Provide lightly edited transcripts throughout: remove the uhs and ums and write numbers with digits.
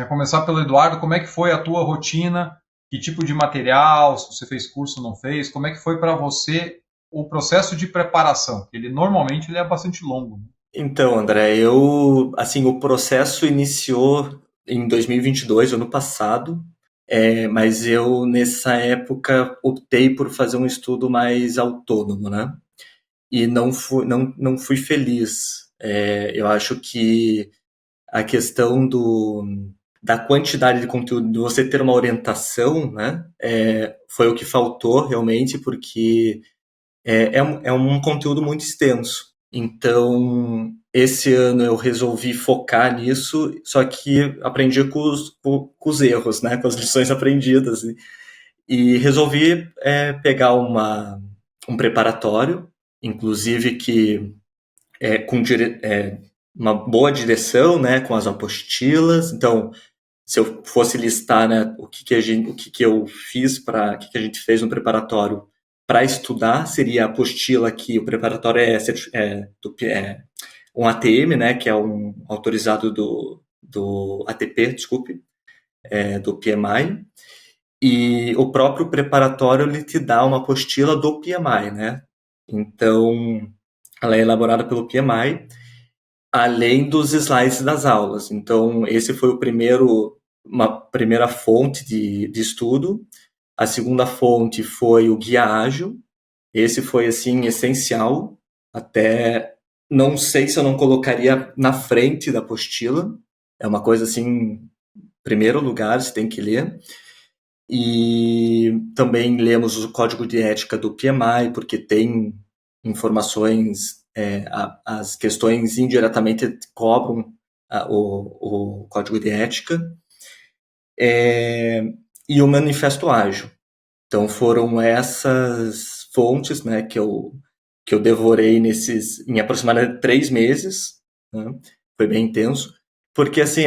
Começar pelo Eduardo, como é que foi a tua rotina? Que tipo de material, se você fez curso ou não fez? Como é que foi para você o processo de preparação? Ele normalmente ele é bastante longo, né? Então, André, assim, o processo iniciou em 2022, ano passado, mas eu, nessa época, optei por fazer um estudo mais autônomo, né? E não fui feliz. Eu acho que a questão da quantidade de conteúdo, de você ter uma orientação, né? Foi o que faltou realmente, porque é um conteúdo muito extenso. Então, esse ano eu resolvi focar nisso, só que aprendi com os erros, né? Com as lições aprendidas. E resolvi pegar um preparatório, inclusive que uma boa direção, né? Com as apostilas. Então, se eu fosse listar, né, o que que eu fiz para, o que a gente fez no preparatório para estudar, seria a apostila que o preparatório é um ATM, né, que é um autorizado do ATP, desculpe, do PMI, e o próprio preparatório ele te dá uma apostila do PMI, né? Então, ela é elaborada pelo PMI, além dos slides das aulas. Então, esse foi uma primeira fonte de estudo. A segunda fonte foi o guia ágil. Esse foi, assim, essencial. Até não sei se eu não colocaria na frente da apostila. É uma coisa, assim, primeiro lugar, você tem que ler. E também lemos o código de ética do PMI, porque tem informações, as questões indiretamente cobram o código de ética, e o manifesto ágil. Então foram essas fontes, né, que eu devorei em aproximadamente 3 meses, né? Foi bem intenso, porque assim,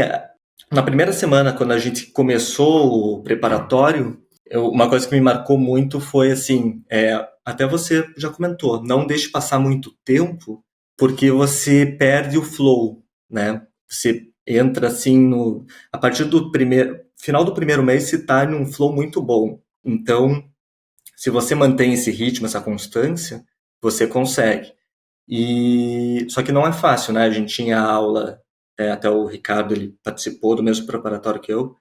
na primeira semana, quando a gente começou o preparatório, uma coisa que me marcou muito foi assim, até você já comentou, não deixe passar muito tempo, porque você perde o flow, né? Você entra assim a partir do final do primeiro mês, você está num flow muito bom. Então, se você mantém esse ritmo, essa constância, você consegue. E só que não é fácil, né? A gente tinha aula, até o Ricardo ele participou do mesmo preparatório que eu,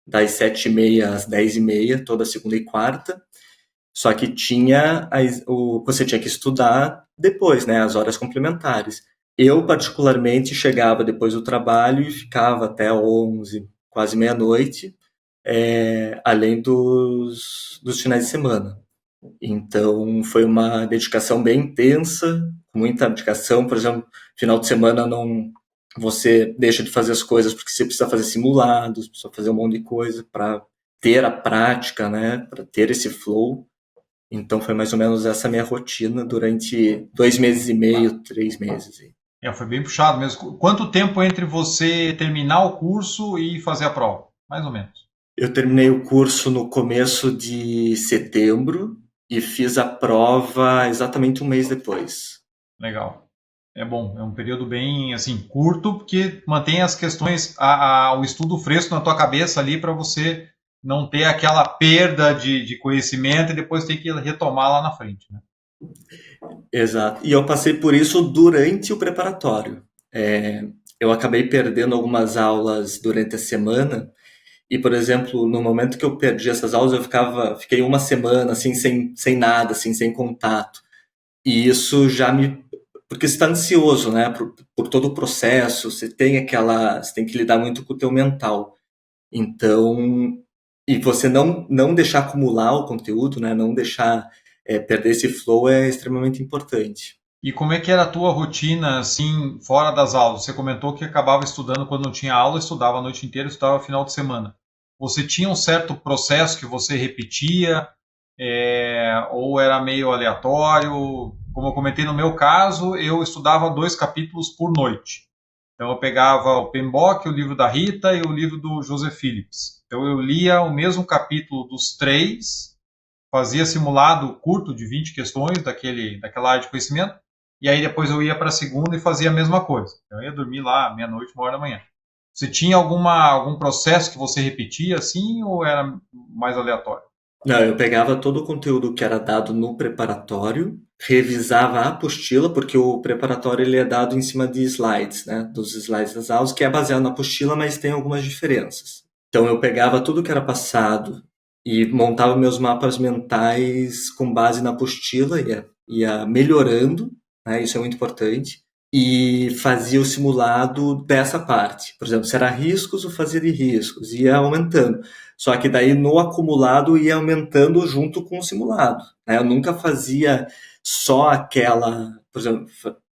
das 7h30 às 10h30, toda segunda e quarta. Só que você tinha que estudar depois, né? As horas complementares. Eu, particularmente, chegava depois do trabalho e ficava até 11, quase meia-noite, além dos finais de semana. Então, foi uma dedicação bem intensa, muita dedicação. Por exemplo, final de semana não você deixa de fazer as coisas porque você precisa fazer simulados, precisa fazer um monte de coisa para ter a prática, né? Para ter esse flow. Então, foi mais ou menos essa minha rotina durante 2 meses e meio, 3 meses. Foi bem puxado mesmo. Quanto tempo entre você terminar o curso e fazer a prova? Mais ou menos. Eu terminei o curso no começo de setembro e fiz a prova exatamente um mês depois. Legal. É bom, é um período bem assim curto, porque mantém as questões, o estudo fresco na tua cabeça ali para você não ter aquela perda de conhecimento e depois ter que retomar lá na frente, né? Exato. E eu passei por isso durante o preparatório. Eu acabei perdendo algumas aulas durante a semana e, por exemplo, no momento que eu perdi essas aulas, fiquei uma semana assim sem nada, assim, sem contato. E isso porque você está ansioso, né, por todo o processo, você tem que lidar muito com o teu mental. Então, e você não deixar acumular o conteúdo, né, não deixar perder esse flow é extremamente importante. E como é que era a tua rotina, assim, fora das aulas? Você comentou que acabava estudando quando não tinha aula, estudava a noite inteira, estudava final de semana. Você tinha um certo processo que você repetia, ou era meio aleatório? Como eu comentei no meu caso, eu estudava 2 capítulos por noite. Então eu pegava o PMBOK, o livro da Rita e o livro do Joseph Phillips. Então eu lia o mesmo capítulo dos três, fazia simulado curto de 20 questões daquela área de conhecimento, e aí depois eu ia para a segunda e fazia a mesma coisa. Então eu ia dormir lá meia-noite, 1h da manhã. Você tinha algum processo que você repetia assim ou era mais aleatório? Não, eu pegava todo o conteúdo que era dado no preparatório, revisava a apostila, porque o preparatório ele é dado em cima de slides, né? Dos slides das aulas, que é baseado na apostila, mas tem algumas diferenças. Então eu pegava tudo que era passado e montava meus mapas mentais com base na apostila, ia melhorando, né? Isso é muito importante. E fazia o simulado dessa parte. Por exemplo, se era riscos, eu fazia de riscos, ia aumentando. Só que daí no acumulado ia aumentando junto com o simulado, né? Eu nunca fazia só aquela, por exemplo,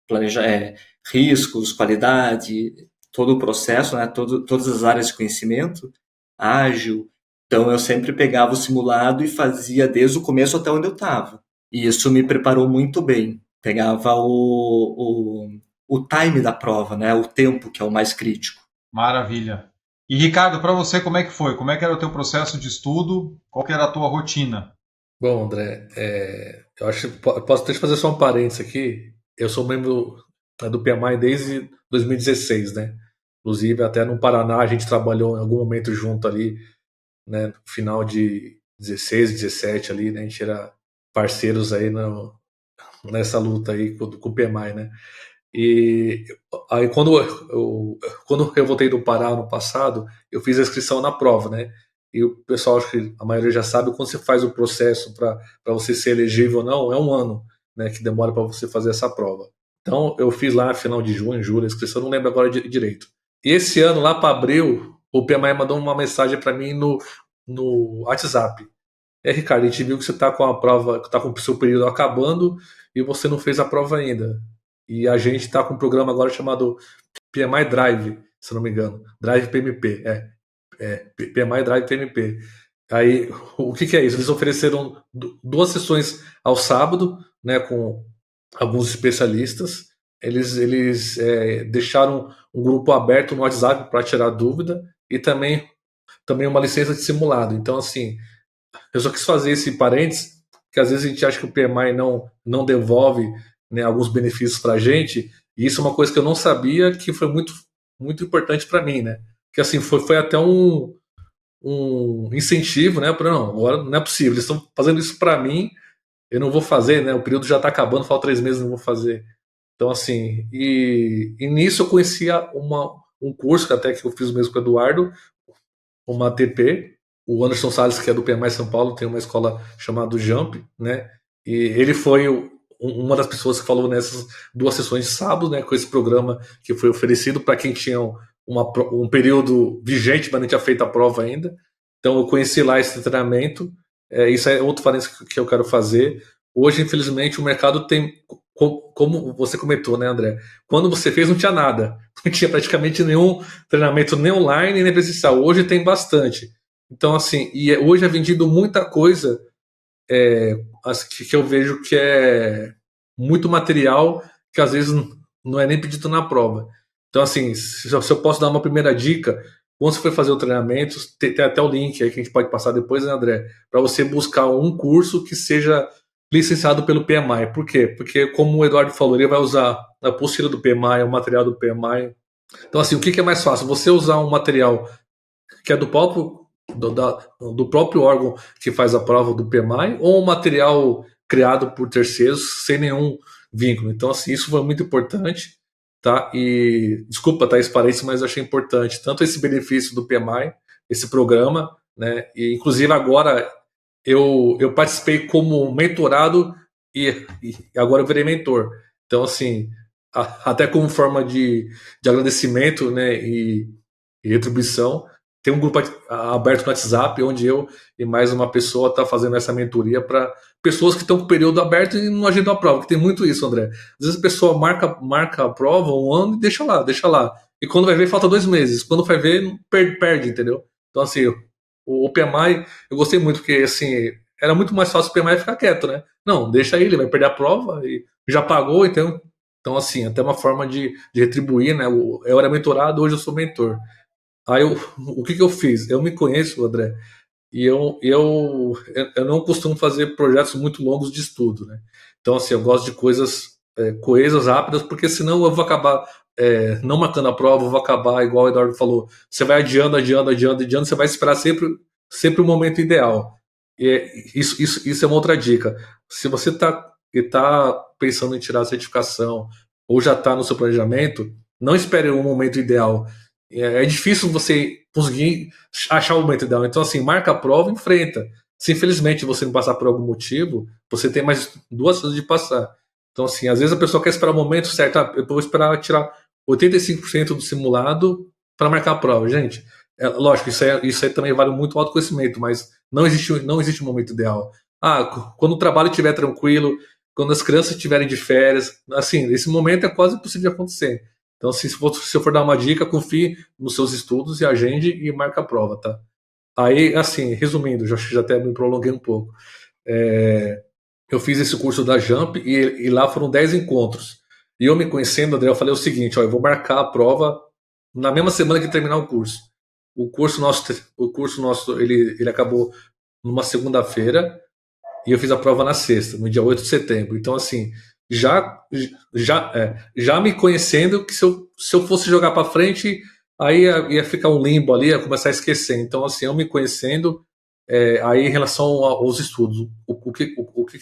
planejar riscos, qualidade, todo o processo, né? Todas as áreas de conhecimento, ágil. Então eu sempre pegava o simulado e fazia desde o começo até onde eu estava. E isso me preparou muito bem. Pegava o time da prova, né? O tempo que é o mais crítico. Maravilha. E Ricardo, para você, como é que foi? Como é que era o teu processo de estudo? Qual que era a tua rotina? Bom, André, eu acho que posso até te fazer só um parênteses aqui. Eu sou membro do PMI desde 2016, né? Inclusive, até no Paraná a gente trabalhou em algum momento junto ali, né? No final de 16, 17 ali, né? A gente era parceiros aí nessa luta aí com o PMI, né? E aí quando eu voltei do Pará no passado, eu fiz a inscrição na prova, né? E o pessoal, acho que a maioria já sabe, quando você faz o processo para você ser elegível ou não, é um ano, né, que demora para você fazer essa prova. Então eu fiz lá final de junho, julho, a inscrição, não lembro agora direito. E esse ano, lá para abril, o PMI mandou uma mensagem para mim no WhatsApp. Ricardo, a gente viu que você está com a prova, está com o seu período acabando e você não fez a prova ainda. E a gente está com um programa agora chamado PMI Drive, se não me engano. Drive PMP, PMI Drive PMP. Aí, o que é isso? Eles ofereceram duas sessões ao sábado, né, com alguns especialistas. Eles deixaram um grupo aberto no WhatsApp para tirar dúvida e também uma licença de simulado. Então, assim, eu só quis fazer esse parênteses, que às vezes a gente acha que o PMI não devolve, né, alguns benefícios para a gente, e isso é uma coisa que eu não sabia, que foi muito, muito importante para mim, né? Que assim, foi até um incentivo, né? Para não, agora não é possível, eles estão fazendo isso para mim, eu não vou fazer, né? O período já está acabando, faltam 3 meses, não vou fazer. Então, assim, e nisso eu conhecia um curso que até que eu fiz mesmo com o Eduardo, uma ATP. O Anderson Salles, que é do PMI São Paulo, tem uma escola chamada Jump, né? E ele foi uma das pessoas que falou nessas duas sessões de sábado, né? Com esse programa que foi oferecido para quem tinha um período vigente, mas não tinha feito a prova ainda. Então eu conheci lá esse treinamento. Isso é outro parênteses que eu quero fazer. Hoje, infelizmente, o mercado tem, como você comentou, né, André? Quando você fez, não tinha nada. Não tinha praticamente nenhum treinamento, nem online, nem presencial. Hoje tem bastante. Então, assim, e hoje é vendido muita coisa que eu vejo que é muito material que às vezes não é nem pedido na prova. Então, assim, se eu posso dar uma primeira dica, quando você for fazer o treinamento, tem até o link aí que a gente pode passar depois, né, André? Para você buscar um curso que seja licenciado pelo PMI. Por quê? Porque, como o Eduardo falou, ele vai usar a apostila do PMI, o material do PMI. Então, assim, o que é mais fácil? Você usar um material que é do próprio órgão que faz a prova do PMI ou um material criado por terceiros sem nenhum vínculo. Então, assim, isso foi muito importante, tá? E desculpa, tá, esse parênteses, mas eu achei importante tanto esse benefício do PMI, esse programa, né? E inclusive agora eu participei como mentorado e agora eu virei mentor. Então, assim, até como forma de agradecimento, né? E retribuição. Tem um grupo aberto no WhatsApp onde eu e mais uma pessoa está fazendo essa mentoria para pessoas que estão com o período aberto e não agendam a prova, que tem muito isso, André. Às vezes a pessoa marca a prova um ano e deixa lá, deixa lá. E quando vai ver, falta 2 meses. Quando vai ver, perde, entendeu? Então, assim, o PMI, eu gostei muito, porque, assim, era muito mais fácil o PMI ficar quieto, né? Não, deixa ele vai perder a prova e já pagou, então assim, até uma forma de retribuir, né? Eu era mentorado, hoje eu sou mentor. Aí o que eu fiz? Eu me conheço, André, e eu não costumo fazer projetos muito longos de estudo, né? Então, assim, eu gosto de coisas coesas, rápidas, porque senão eu vou acabar não marcando a prova, eu vou acabar, igual o Eduardo falou, você vai adiando, você vai esperar sempre o momento ideal. Isso é uma outra dica. Se você está pensando em tirar a certificação ou já está no seu planejamento, não espere o momento ideal. É difícil você conseguir achar o momento ideal. Então, assim, marca a prova e enfrenta. Se infelizmente você não passar por algum motivo, você tem mais 2 chances de passar. Então, assim, às vezes a pessoa quer esperar o momento certo. Eu vou esperar tirar 85% do simulado para marcar a prova. Gente, lógico, isso aí também vale muito o autoconhecimento, mas não existe um momento ideal. Quando o trabalho estiver tranquilo, quando as crianças estiverem de férias, assim, esse momento é quase impossível de acontecer. Então, assim, se eu for dar uma dica, confie nos seus estudos e agende e marca a prova, tá? Aí, assim, resumindo, já até me prolonguei um pouco. Eu fiz esse curso da Jump e lá foram 10 encontros. E eu me conhecendo, André, eu falei o seguinte, eu vou marcar a prova na mesma semana que terminar o curso. O curso nosso ele acabou numa segunda-feira e eu fiz a prova na sexta, no dia 8 de setembro. Então, assim, já me conhecendo que se eu fosse jogar para frente, aí ia ficar um limbo ali, ia começar a esquecer. Então, assim, eu me conhecendo, aí em relação aos estudos, o que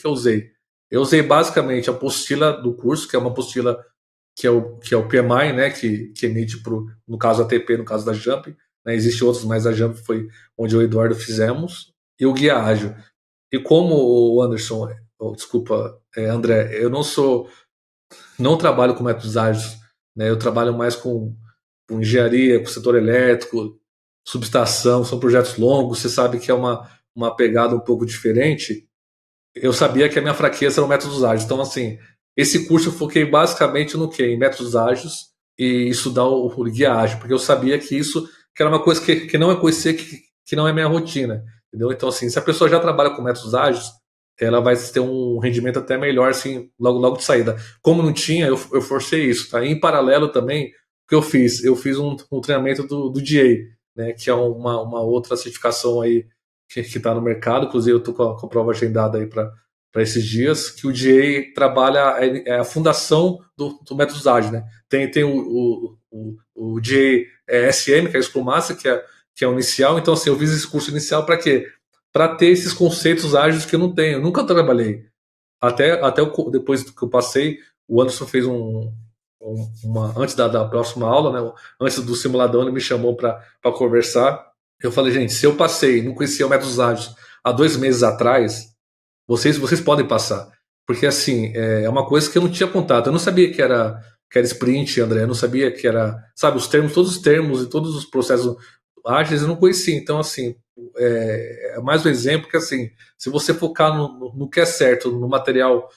eu usei? Eu usei basicamente a apostila do curso, que é uma apostila que é o PMI, né, que emite no caso a ATP, no caso da Jump, né, existem outros, mas a Jump foi onde eu e o Eduardo fizemos, e o Guia Ágil. E como o Anderson, André, eu não trabalho com métodos ágeis, né, eu trabalho mais com engenharia, com setor elétrico, subestação, são projetos longos, você sabe que é uma pegada um pouco diferente. Eu sabia que a minha fraqueza eram métodos ágeis. Então, assim, esse curso eu foquei basicamente no quê? Em métodos ágeis e estudar o guia ágil, porque eu sabia que isso que era uma coisa que não é conhecer, que não é minha rotina. Entendeu? Então, assim, se a pessoa já trabalha com métodos ágeis, ela vai ter um rendimento até melhor, assim, logo de saída. Como não tinha, eu forcei isso, tá? E em paralelo também, o que eu fiz? Eu fiz um treinamento do DA, né? Que é uma outra certificação aí que está no mercado, inclusive eu estou com a prova agendada aí para esses dias, que o DA trabalha a fundação do métodos ágeis, né? Tem o DA SM, que é o Scrum Master, que é o inicial. Então, assim, eu fiz esse curso inicial para quê? Para ter esses conceitos ágeis que eu não tenho. Eu nunca trabalhei. Depois que eu passei, o Anderson fez antes da próxima aula, né? Antes do simulador, ele me chamou para conversar. Eu falei, gente, se eu passei, não conhecia o métodos ágeis há 2 meses atrás, vocês podem passar. Porque, assim, é uma coisa que eu não tinha contato. Eu não sabia que era sprint, André. Eu não sabia que era, sabe, todos os termos e todos os processos ágeis eu não conhecia. Então, assim, é mais um exemplo que, assim, se você focar no que é certo, no material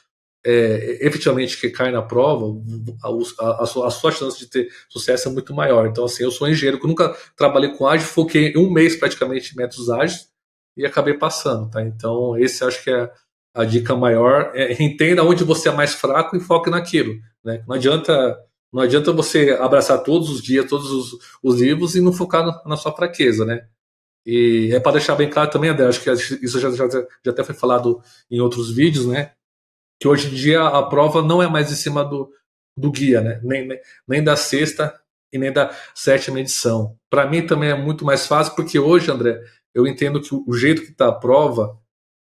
efetivamente que cai na prova, a sua chance de ter sucesso é muito maior. Então, assim, eu sou engenheiro que nunca trabalhei com ágil, foquei 1 mês praticamente em métodos ágeis e acabei passando, tá? Então, esse acho que é a dica maior. Entenda onde você é mais fraco e foque naquilo, né? Não adianta você abraçar todos os dias, todos os livros e não focar na sua fraqueza, né? E é para deixar bem claro também, André, acho que isso já até foi falado em outros vídeos, né? Que hoje em dia a prova não é mais em cima do guia, né? Nem da sexta e nem da sétima edição. Para mim também é muito mais fácil, porque hoje, André, eu entendo que o jeito que está a prova,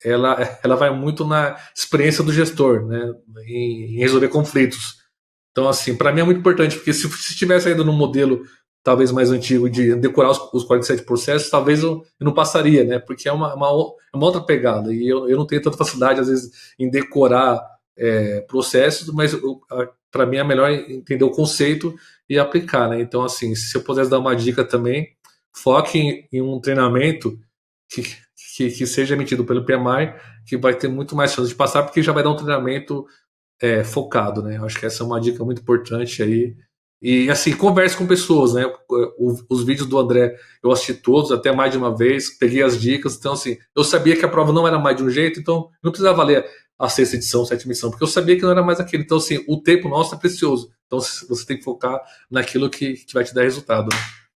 ela vai muito na experiência do gestor, né? Em resolver conflitos. Então, assim, para mim é muito importante, porque se tivesse ainda no modelo talvez mais antigo de decorar os 47 processos, talvez eu não passaria, né? Porque é uma outra pegada. E eu não tenho tanta facilidade, às vezes, em decorar processos, mas para mim é melhor entender o conceito e aplicar, né? Então, assim, se eu pudesse dar uma dica também, foque em um treinamento que seja emitido pelo PMI, que vai ter muito mais chance de passar, porque já vai dar um treinamento focado, né? Eu acho que essa é uma dica muito importante aí. E assim, converse com pessoas, né? Os vídeos do André eu assisti todos, até mais de uma vez, peguei as dicas. Então, assim, eu sabia que a prova não era mais de um jeito, então não precisava ler a sexta edição, sétima edição, porque eu sabia que não era mais aquilo. Então, assim, o tempo nosso é precioso. Então, você tem que focar naquilo que vai te dar resultado, né?